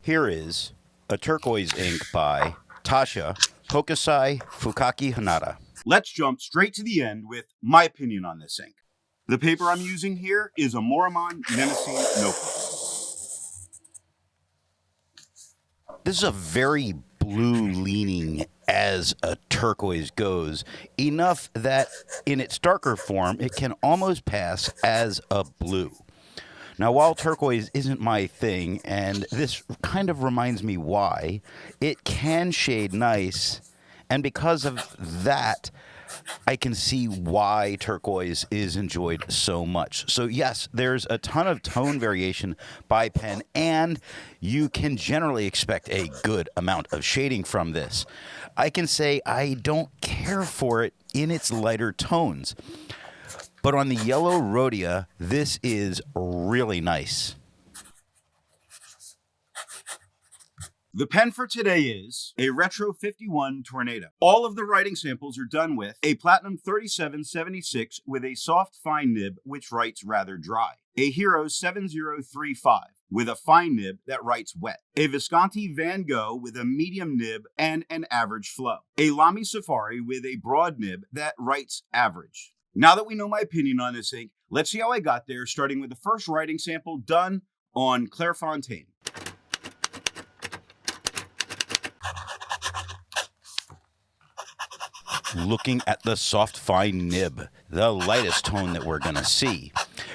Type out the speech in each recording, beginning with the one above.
Here is a turquoise ink by Taccia Hokusai Fukakihanda. Let's jump straight to the end with my opinion on this ink. The paper I'm using here is a Maruman Mnemosyne Notebook. This is a very blue-leaning as a turquoise goes, enough that in its darker form it can almost pass as a blue. Now, while turquoise isn't my thing, and this kind of reminds me why, it can shade nice, and because of that, I can see why turquoise is enjoyed so much. So yes, there's a ton of tone variation by pen, and you can generally expect a good amount of shading from this. I can say I don't care for it in its lighter tones. But on the yellow Rhodia, this is really nice. The pen for today is a Retro 51 Tornado. All of the writing samples are done with a Platinum 3776 with a soft fine nib which writes rather dry, a Hero 7035 with a fine nib that writes wet, a Visconti Van Gogh with a medium nib and an average flow, a Lamy Safari with a broad nib that writes average. Now that we know my opinion on this ink, let's see how I got there, starting with the first writing sample done on Clairfontaine. Looking at the soft fine nib, the lightest tone that we're gonna see.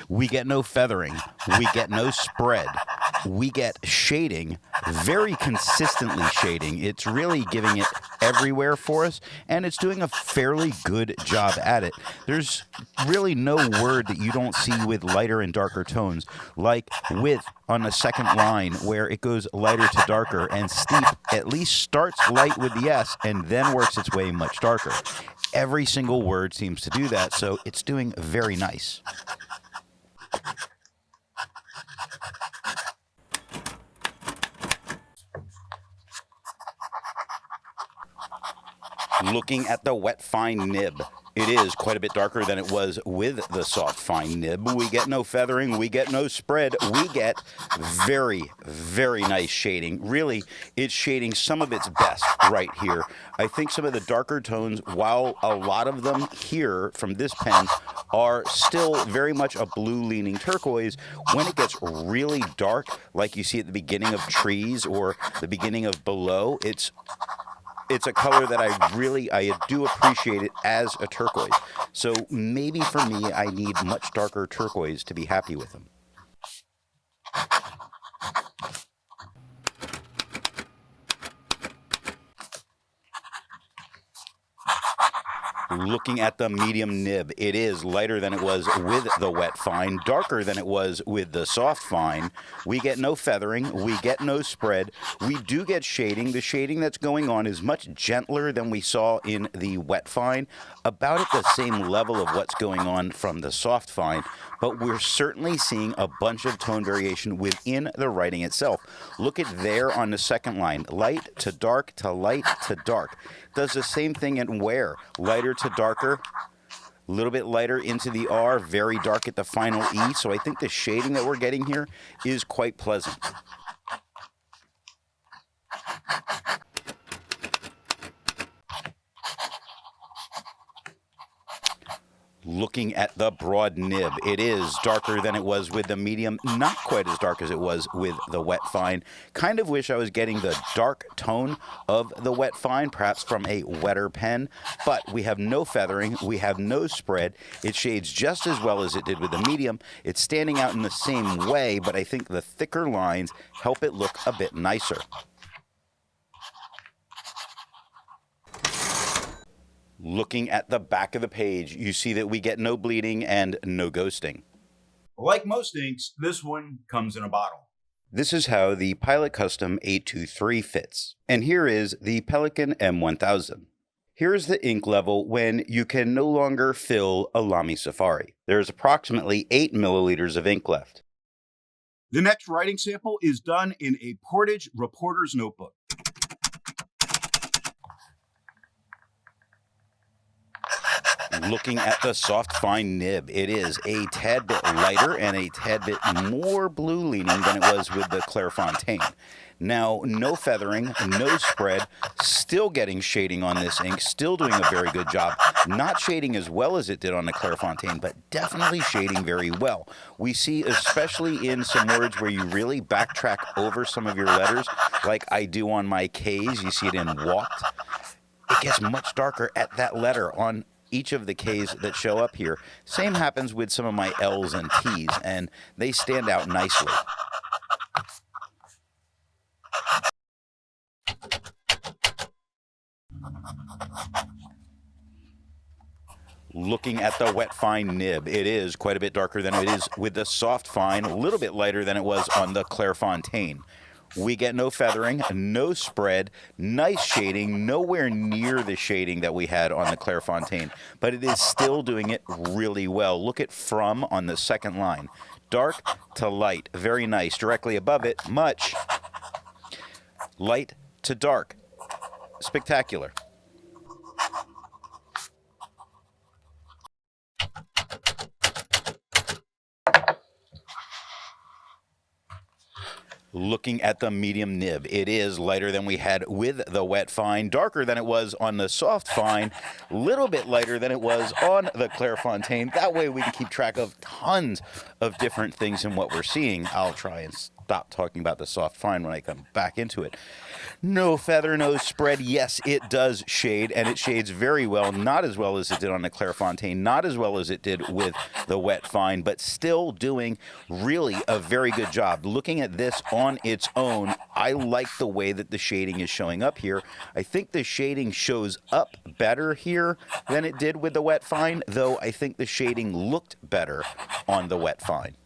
We get no feathering, we get no spread, we get shading, very consistently shading. It's really giving it everywhere for us, and it's doing a fairly good job at it. There's really no word that you don't see with lighter and darker tones, like width on the second line where it goes lighter to darker, and steep at least starts light with the S and then works its way much darker. Every single word seems to do that, so it's doing very nice. Looking at the wet fine nib, it is quite a bit darker than it was with the soft fine nib. We get no feathering, we get no spread, we get very, very nice shading. Really, it's shading some of its best right here. I think some of the darker tones, while a lot of them here from this pen are still very much a blue-leaning turquoise, when it gets really dark, like you see at the beginning of Trees or the beginning of Below, it's a color that I do appreciate it as a turquoise. So maybe for me, I need much darker turquoise to be happy with them. Looking at the medium nib, it is lighter than it was with the wet fine, darker than it was with the soft fine. We get no feathering, we get no spread, we do get shading. The shading that's going on is much gentler than we saw in the wet fine, about at the same level of what's going on from the soft fine, but we're certainly seeing a bunch of tone variation within the writing itself. Look at there on the second line, light to dark to light to dark. Does the same thing in where, lighter to darker, a little bit lighter into the R, very dark at the final E. So I think the shading that we're getting here is quite pleasant. Looking at the broad nib, it is darker than it was with the medium, not quite as dark as it was with the wet fine. Kind of wish I was getting the dark tone of the wet fine, perhaps from a wetter pen, but we have no feathering, we have no spread. It shades just as well as it did with the medium. It's standing out in the same way, but I think the thicker lines help it look a bit nicer. Looking at the back of the page, you see that we get no bleeding and no ghosting. Like most inks, this one comes in a bottle. This is how the Pilot Custom 823 fits. And here is the Pelican M1000. Here's the ink level when you can no longer fill a Lamy Safari. There's approximately 8 milliliters of ink left. The next writing sample is done in a Portage reporter's notebook. Looking at the soft fine nib, it is a tad bit lighter and a tad bit more blue leaning than it was with the Clairfontaine. Now, no feathering, no spread, still getting shading on this ink, still doing a very good job. Not shading as well as it did on the Clairefontaine, but definitely shading very well. We see, especially in some words where you really backtrack over some of your letters, like I do on my K's, you see it in walked. It gets much darker at that letter on each of the K's that show up here. Same happens with some of my L's and T's, and they stand out nicely. Looking at the wet fine nib, it is quite a bit darker than it is with the soft fine, a little bit lighter than it was on the Clairefontaine. We get no feathering, no spread, nice shading, nowhere near the shading that we had on the Clairefontaine, but it is still doing it really well. Look at from on the second line. Dark to light, very nice. Directly above it, much. Light to dark, spectacular. Looking at the medium nib, it is lighter than we had with the wet fine, darker than it was on the soft fine, little bit lighter than it was on the Clairefontaine. That way we can keep track of tons of different things in what we're seeing. I'll try and stop talking about the soft fine when I come back into it. No feather, no spread. Yes, it does shade, and it shades very well. Not as well as it did on the Clairefontaine, not as well as it did with the wet fine, but still doing really a very good job. Looking at this on its own, I like the way that the shading is showing up here. I think the shading shows up better here than it did with the wet fine, though I think the shading looked better on the wet fine.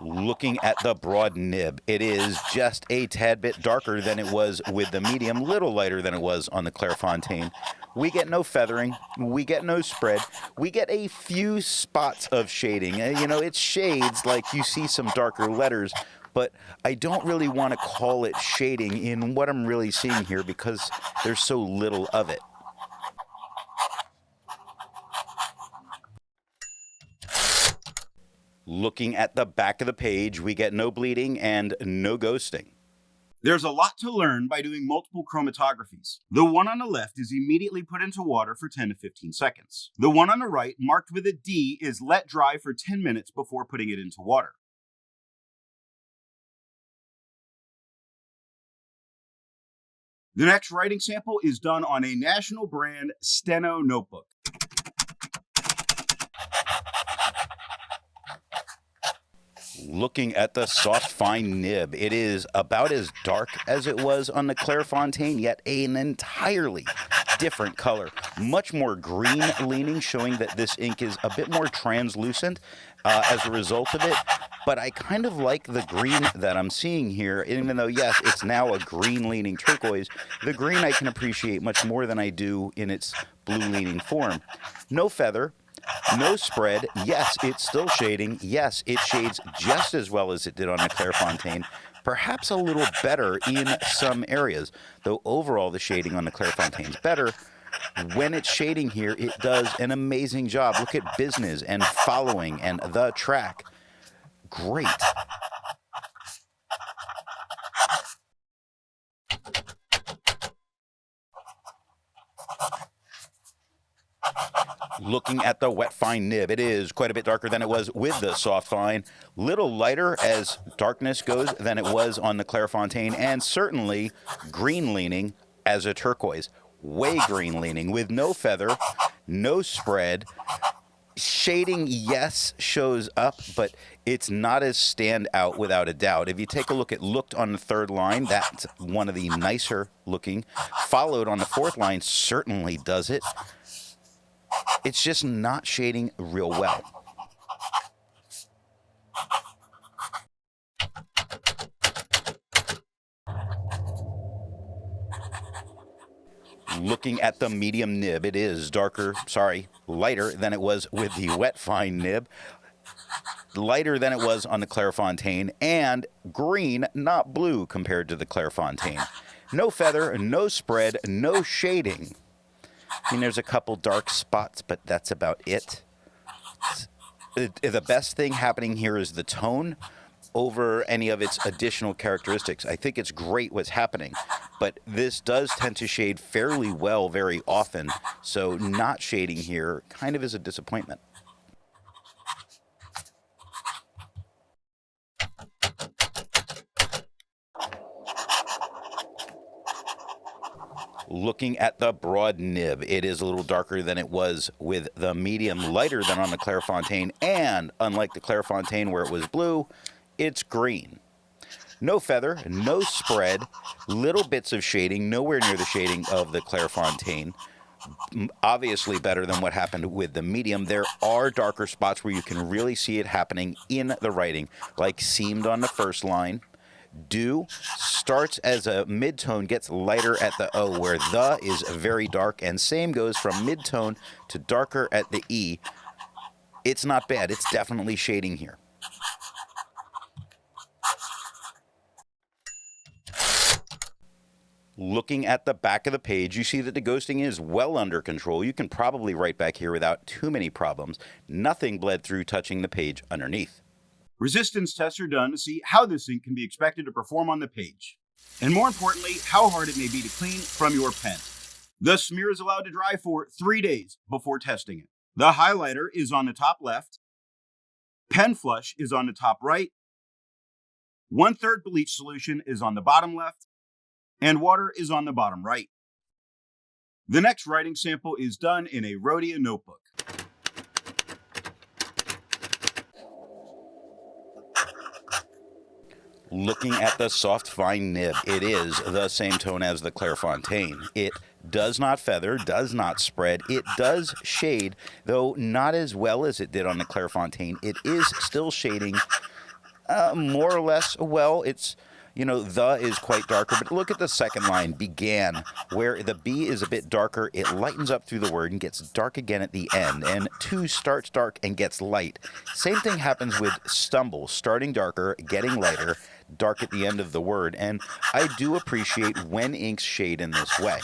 Looking at the broad nib, it is just a tad bit darker than it was with the medium, little lighter than it was on the Clairefontaine. We get no feathering, we get no spread, we get a few spots of shading. You know, it shades like you see some darker letters, but I don't really want to call it shading in what I'm really seeing here because there's so little of it. Looking at the back of the page, we get no bleeding and no ghosting. There's a lot to learn by doing multiple chromatographies. The one on the left is immediately put into water for 10 to 15 seconds. The one on the right, marked with a D, is let dry for 10 minutes before putting it into water. The next writing sample is done on a national brand Steno notebook. Looking at the soft fine nib, it is about as dark as it was on the Clairefontaine, yet an entirely different color. Much more green leaning, showing that this ink is a bit more translucent as a result of it. But I kind of like the green that I'm seeing here, even though, yes, it's now a green leaning turquoise. The green I can appreciate much more than I do in its blue leaning form. No feather. No spread. Yes, it's still shading. Yes, it shades just as well as it did on the Clairefontaine. Perhaps a little better in some areas, though overall the shading on the Clairefontaine's better. When it's shading here, it does an amazing job. Look at business and following and the track. Great. Looking at the wet fine nib, it is quite a bit darker than it was with the soft fine. Little lighter as darkness goes than it was on the Clairefontaine, and certainly green leaning as a turquoise. Way green leaning with no feather, no spread. Shading, yes, shows up, but it's not as stand out without a doubt. If you take a look at looked on the third line, that's one of the nicer looking. Followed on the fourth line certainly does it. It's just not shading real well. Looking at the medium nib, it is lighter than it was with the wet fine nib. Lighter than it was on the Clairefontaine, and green, not blue, compared to the Clairefontaine. No feather, no spread, no shading. I mean, there's a couple dark spots, but that's about it. The best thing happening here is the tone over any of its additional characteristics. I think it's great what's happening, but this does tend to shade fairly well very often, so not shading here kind of is a disappointment. Looking at the broad nib, it is a little darker than it was with the medium, lighter than on the Clairefontaine, and unlike the Clairefontaine where it was blue, it's green. No feather, no spread, little bits of shading, nowhere near the shading of the Clairefontaine. Obviously better than what happened with the medium. There are darker spots where you can really see it happening in the writing, like seamed on the first line. Do starts as a mid-tone, gets lighter at the O, where the is very dark, and same goes from mid-tone to darker at the E. It's not bad. It's definitely shading here. Looking at the back of the page, you see that the ghosting is well under control. You can probably write back here without too many problems. Nothing bled through touching the page underneath. Resistance tests are done to see how this ink can be expected to perform on the page, and more importantly, how hard it may be to clean from your pen. The smear is allowed to dry for 3 days before testing it. The highlighter is on the top left, pen flush is on the top right, 1/3 bleach solution is on the bottom left, and water is on the bottom right. The next writing sample is done in a Rhodia notebook. Looking at the soft, fine nib, it is the same tone as the Clairefontaine. It does not feather, does not spread. It does shade, though not as well as it did on the Clairefontaine. It is still shading more or less well. It's, the is quite darker, but look at the second line, began, where the B is a bit darker. It lightens up through the word and gets dark again at the end, and two starts dark and gets light. Same thing happens with stumble, starting darker, getting lighter, dark at the end of the word, and I do appreciate when inks shade in this way.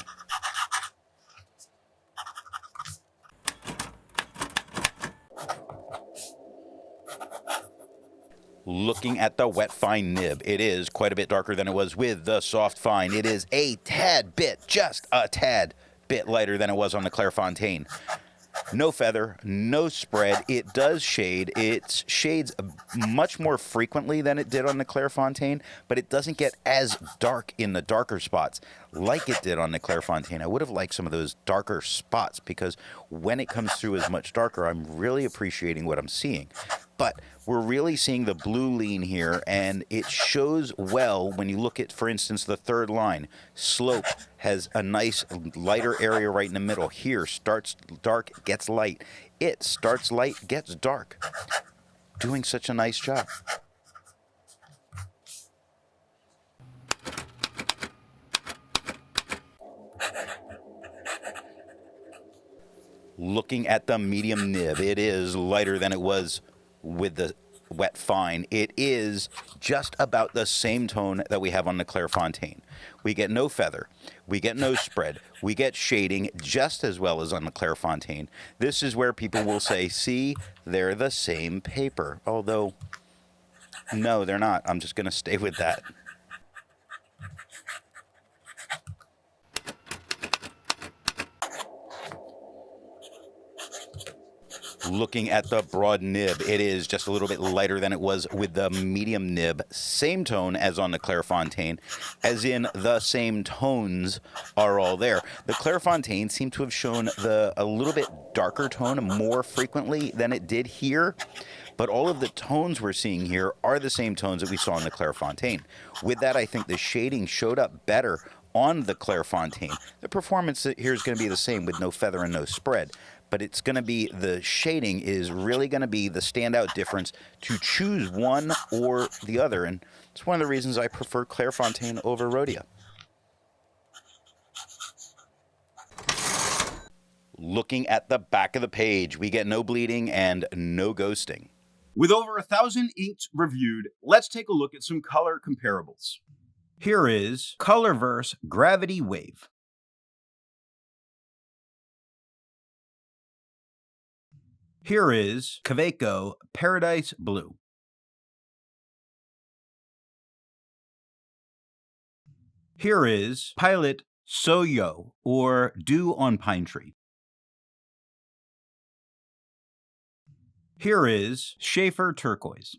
Looking at the wet fine nib, it is quite a bit darker than it was with the soft fine. It is a tad bit, just a tad bit lighter than it was on the Clairefontaine. No feather, no spread. It does shade. It shades much more frequently than it did on the Clairefontaine, but it doesn't get as dark in the darker spots like it did on the Clairefontaine. I would have liked some of those darker spots because when it comes through as much darker, I'm really appreciating what I'm seeing. But we're really seeing the blue lean here, and it shows well when you look at, for instance, the third line. Slope has a nice lighter area right in the middle. Here, starts dark, gets light. It starts light, gets dark. Doing such a nice job. Looking at the medium nib, it is lighter than it was with the wet fine. It is just about the same tone that we have on the Clairefontaine. We get no feather, we get no spread, we get shading just as well as on the Clairefontaine. This is where people will say, see, they're the same paper. Although, no, they're not. I'm just going to stay with that. Looking at the broad nib, it is just a little bit lighter than it was with the medium nib. Same tone as on the Clairefontaine, as in the same tones are all there. The Clairefontaine seemed to have shown a little bit darker tone more frequently than it did here, but all of the tones we're seeing here are the same tones that we saw in the Clairefontaine. With that, I think the shading showed up better on the Clairefontaine. The performance here is going to be the same with no feather and no spread, but it's going to be, the shading is really going to be the standout difference to choose one or the other, and it's one of the reasons I prefer Clairefontaine over Rhodia. Looking at the back of the page, we get no bleeding and no ghosting. With over 1,000 inks reviewed, let's take a look at some color comparables. Here is Colorverse Gravity Wave. Here is Kaweco Paradise Blue. Here is Pilot Soyo, or Dew on Pine Tree. Here is Schaefer Turquoise.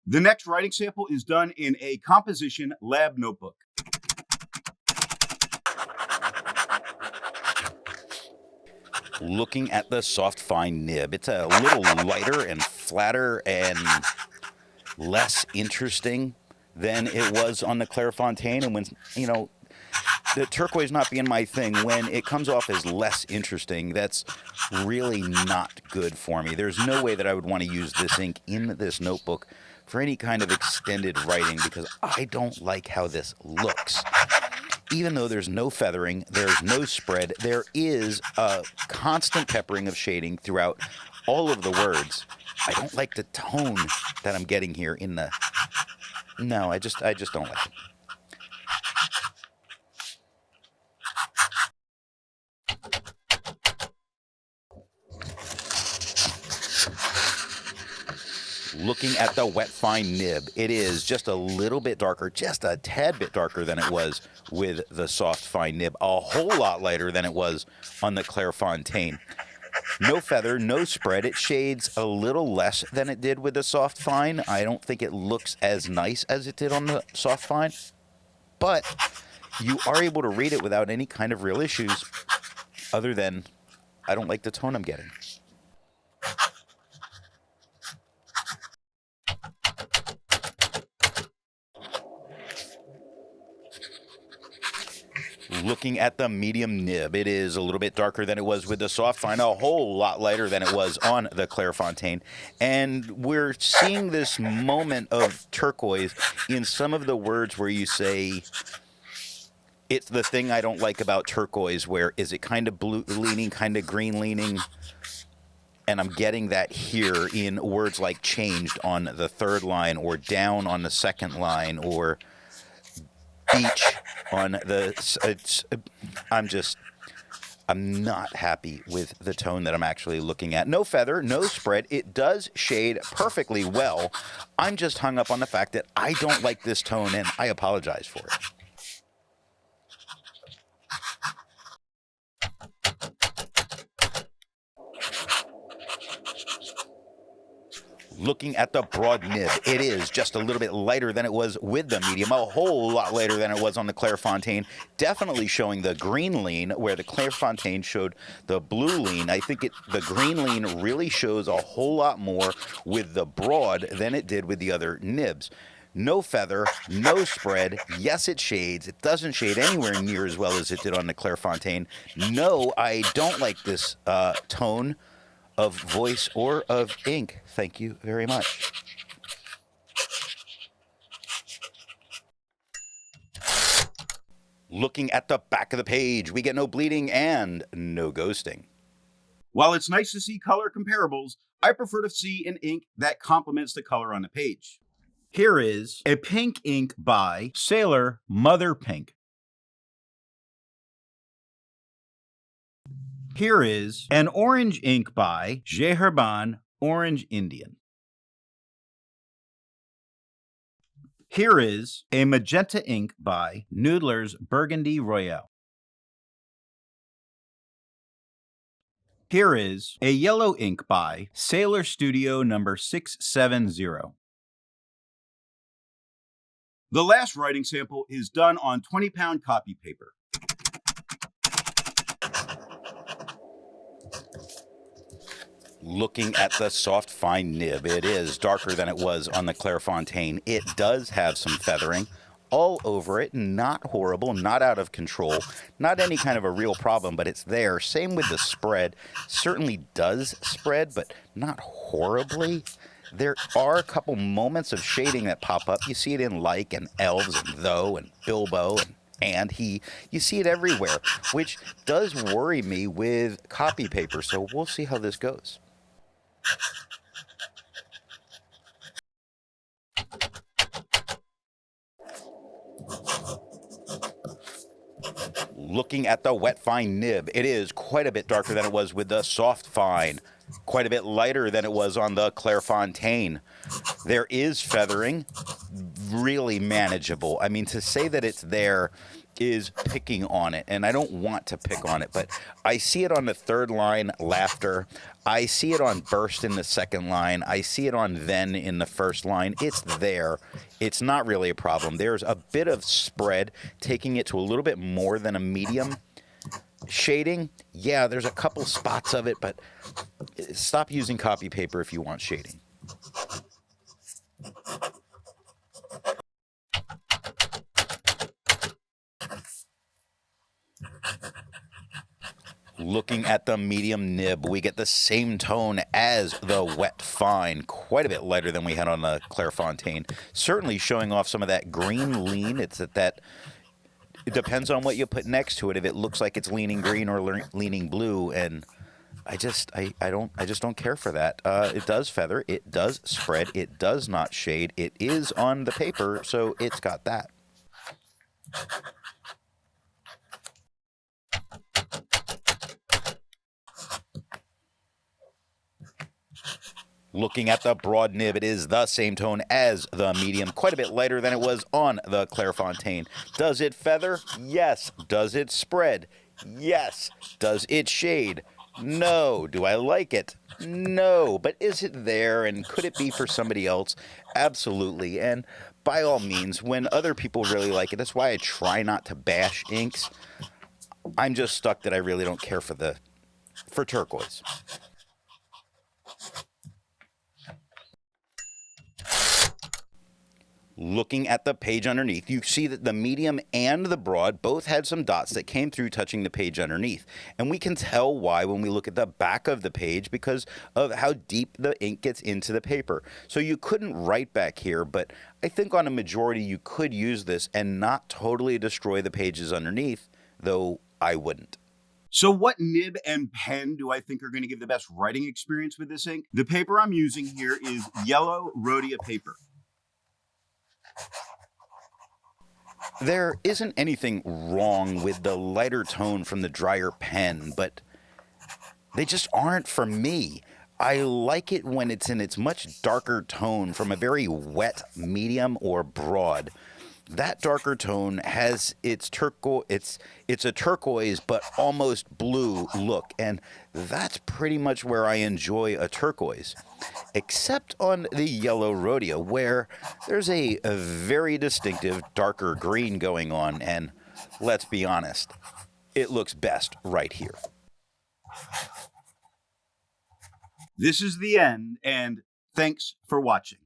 The next writing sample is done in a composition lab notebook. Looking at the soft fine nib, it's a little lighter and flatter and less interesting than it was on the Clairfontaine. And when, the turquoise not being my thing, when it comes off as less interesting, that's really not good for me. There's no way that I would want to use this ink in this notebook for any kind of extended writing because I don't like how this looks. Even though there's no feathering, there's no spread, there is a constant peppering of shading throughout all of the words. I don't like the tone that I'm getting here in the... No, I just don't like it. Looking at the wet fine nib, it is just a little bit darker, just a tad bit darker than it was with the soft fine nib, a whole lot lighter than it was on the Clairfontaine. No feather, no spread. It shades a little less than it did with the soft fine. I don't think it looks as nice as it did on the soft fine, but you are able to read it without any kind of real issues other than I don't like the tone I'm getting. Looking at the medium nib, it is a little bit darker than it was with the soft fine, a whole lot lighter than it was on the Clairfontaine. And we're seeing this moment of turquoise in some of the words where you say, it's the thing I don't like about turquoise, where is it kind of blue leaning, kind of green leaning? And I'm getting that here in words like changed on the third line, or down on the second line, or beach on the... I'm not happy with the tone that I'm actually looking at. No feather, no spread. It does shade perfectly well. I'm just hung up on the fact that I don't like this tone, and I apologize for it. Looking at the broad nib, it is just a little bit lighter than it was with the medium, a whole lot lighter than it was on the Clairfontaine, definitely showing the green lean where the Clairfontaine showed the blue lean. I think the green lean really shows a whole lot more with the broad than it did with the other nibs. No feather, no spread. Yes, it shades. It doesn't shade anywhere near as well as it did on the Clairfontaine. No, I don't like this tone of voice or of ink. Thank you very much. Looking at the back of the page, we get no bleeding and no ghosting. While it's nice to see color comparables, I prefer to see an ink that complements the color on the page. Here is a pink ink by Sailor Mother Pink. Here is an orange ink by J.R.R. Orange Indian. Here is a magenta ink by Noodler's Burgundy Royale. Here is a yellow ink by Sailor Studio number 670. The last writing sample is done on 20-pound copy paper. Looking at the soft fine nib, it is darker than it was on the Clairfontaine. It does have some feathering all over it, not horrible, not out of control, not any kind of a real problem, but it's there. Same with the spread. Certainly does spread, but not horribly. There are a couple moments of shading that pop up. You see it in like and elves and though and Bilbo and he. You see it everywhere, which does worry me with copy paper, so we'll see how this goes. Looking at the wet fine nib, it is quite a bit darker than it was with the soft fine, quite a bit lighter than it was on the Clairfontaine. There is feathering, really manageable. I mean, to say that it's there is picking on it, and I don't want to pick on it, but I see it on the third line, laughter. I see it on burst in the second line. I see it on then in the first line. It's there. It's not really a problem. There's a bit of spread, taking it to a little bit more than a medium. Shading, yeah, there's a couple spots of it, but stop using copy paper if you want shading. Looking at the medium nib, we get the same tone as the wet fine, quite a bit lighter than we had on the Clairfontaine. Certainly showing off some of that green lean. It's that it depends on what you put next to it. If it looks like it's leaning green or leaning blue, and I just don't care for that. It does feather, it does spread, it does not shade. It is on the paper, so it's got that. Looking at the broad nib, it is the same tone as the medium, quite a bit lighter than it was on the Clairfontaine. Does it feather? Yes. Does it spread? Yes. Does it shade? No. Do I like it? No. But is it there, and could it be for somebody else? Absolutely. And by all means, when other people really like it, that's why I try not to bash inks. I'm just stuck that I really don't care for turquoise. Looking at the page underneath, you see that the medium and the broad both had some dots that came through touching the page underneath. And we can tell why when we look at the back of the page because of how deep the ink gets into the paper. So you couldn't write back here, but I think on a majority you could use this and not totally destroy the pages underneath, though I wouldn't. So what nib and pen do I think are going to give the best writing experience with this ink? The paper I'm using here is yellow Rhodia paper. There isn't anything wrong with the lighter tone from the drier pen, but they just aren't for me. I like it when it's in its much darker tone from a very wet medium or broad. That darker tone has its it's a turquoise but almost blue look, and that's pretty much where I enjoy a turquoise. Except on the yellow Rhodia, where there's a very distinctive darker green going on, and let's be honest, it looks best right here. This is the end, and thanks for watching.